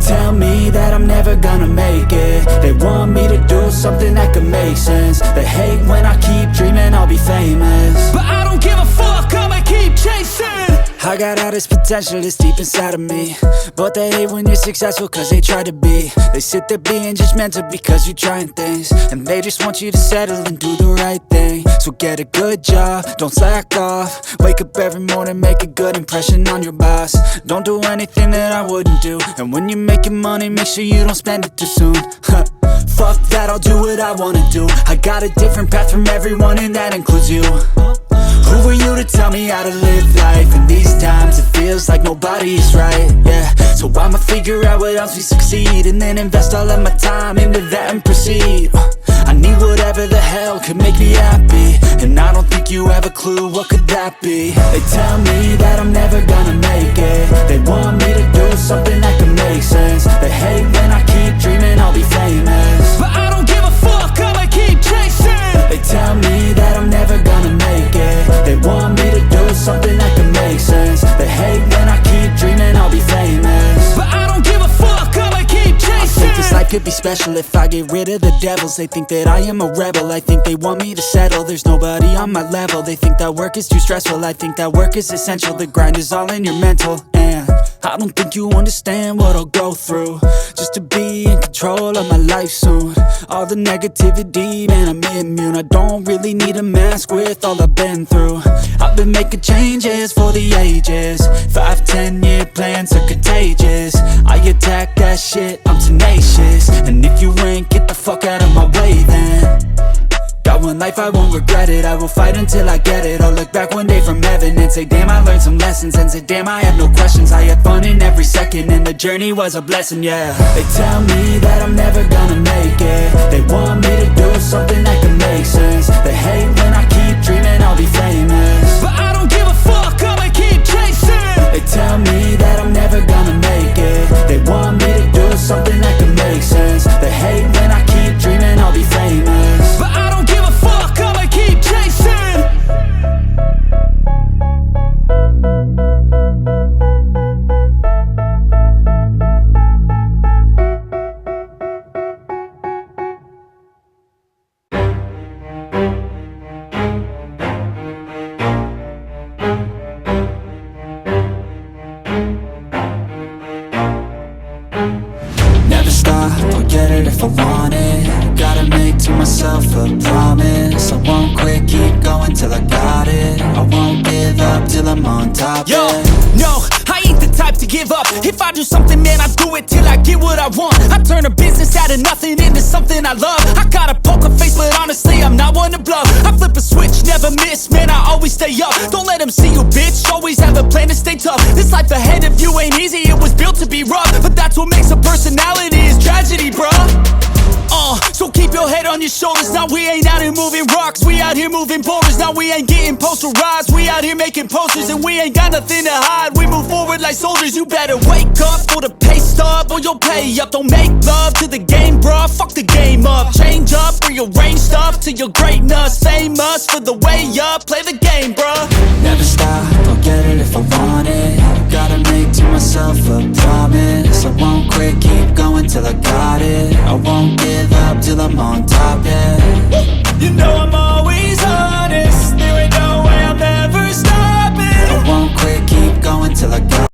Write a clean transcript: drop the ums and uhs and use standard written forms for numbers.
tell me that I'm never gonna make it. They want me to do something that could make sense. They hate when I keep dreaming I'll be famous, but I don't give a fuck, I'ma keep chasing. I got all this potential that's deep inside of me, but they hate when you're successful cause they try to be. They sit there being judgmental because you're trying things, and they just want you to settle and do the right thing. So get a good job, don't slack off. Wake up every morning, make a good impression on your boss. Don't do anything that I wouldn't do, and when you're making money, make sure you don't spend it too soon. Fuck that, I'll do what I wanna do. I got a different path from everyone, and that includes you. Who are you to tell me how to live life? In these times it feels like nobody is right, yeah. So I'ma figure out what else we succeed, and then invest all of my time into that and proceed. I need whatever the hell could make me happy, and I don't think you have a clue what could that be. They tell me that I'm never gonna make it. They want me to do something that can make sense. They hate when I keep dreaming I'll be famous, but I don't give a fuck, I'ma keep chasing. They tell me that I'm never gonna make it. They want me to do something that can make sense. They hate when I keep dreaming I'll be famous, but I don't give a fuck, I'ma keep chasing. I think this life could be special if I get rid of the devils. They think that I am a rebel, I think they want me to settle. There's nobody on my level. They think that work is too stressful, I think that work is essential. The grind is all in your mental, and I don't think you understand what I'll go through just to be in control of my life soon. All the negativity, man, I'm immune. I don't really need a mask with all I've been through. I've been making changes for the ages. 5-10 year plans are contagious. I attack that shit, I'm tenacious. And if you ain't, get the fuck out of my way then. Got one life, I won't regret it. I will fight until I get it. I'll look back one day from heaven and say, damn, I learned some lessons. And say, damn, I have no questions. I had fun in every second, and the journey was a blessing, yeah. They tell me that I'm never gonna make it. They want me to do something that can make sense. They hate when I keep dreaming I'll be famous, but I don't give a fuck, I'ma keep chasing. They tell me that I'm never gonna make it. They want me to do something that can make sense. They hate when I keep dreaming I'll be famous, but I don't give a fuck, I'ma keep chasing. Never stop, I'll get it if I want it. Gotta make to myself a promise. I won't quit, keep going till I got it. I won't give up till I'm on top, Yo, yeah. no, I ain't the type to give up. If I do something, man, I do it till I get what I want. I turn a business out of nothing into something I love. I got a poker face, but honestly, I'm not one to bluff. I flip a switch, never miss, man, I always stay up. Don't let them see you, bitch, always have a plan to stay tough. This life ahead of you ain't easy, it was built to be rough. But that's what makes a personality, is tragedy, bruh. So keep your head on your shoulders. Now we ain't out here moving rocks, we out here moving boulders. Now we ain't getting posterized, we out here making posters. And we ain't got nothing to hide, we move forward like soldiers. You better wake up for the pay stub, or you'll pay up. Don't make love to the game, bruh, fuck the game up. Change up, rearrange stuff to your greatness. Famous for the way up, play the game, bruh. Never stop, I'll get it if I want it. Gotta make to myself a promise. I won't quit, keep going till I got it. I won't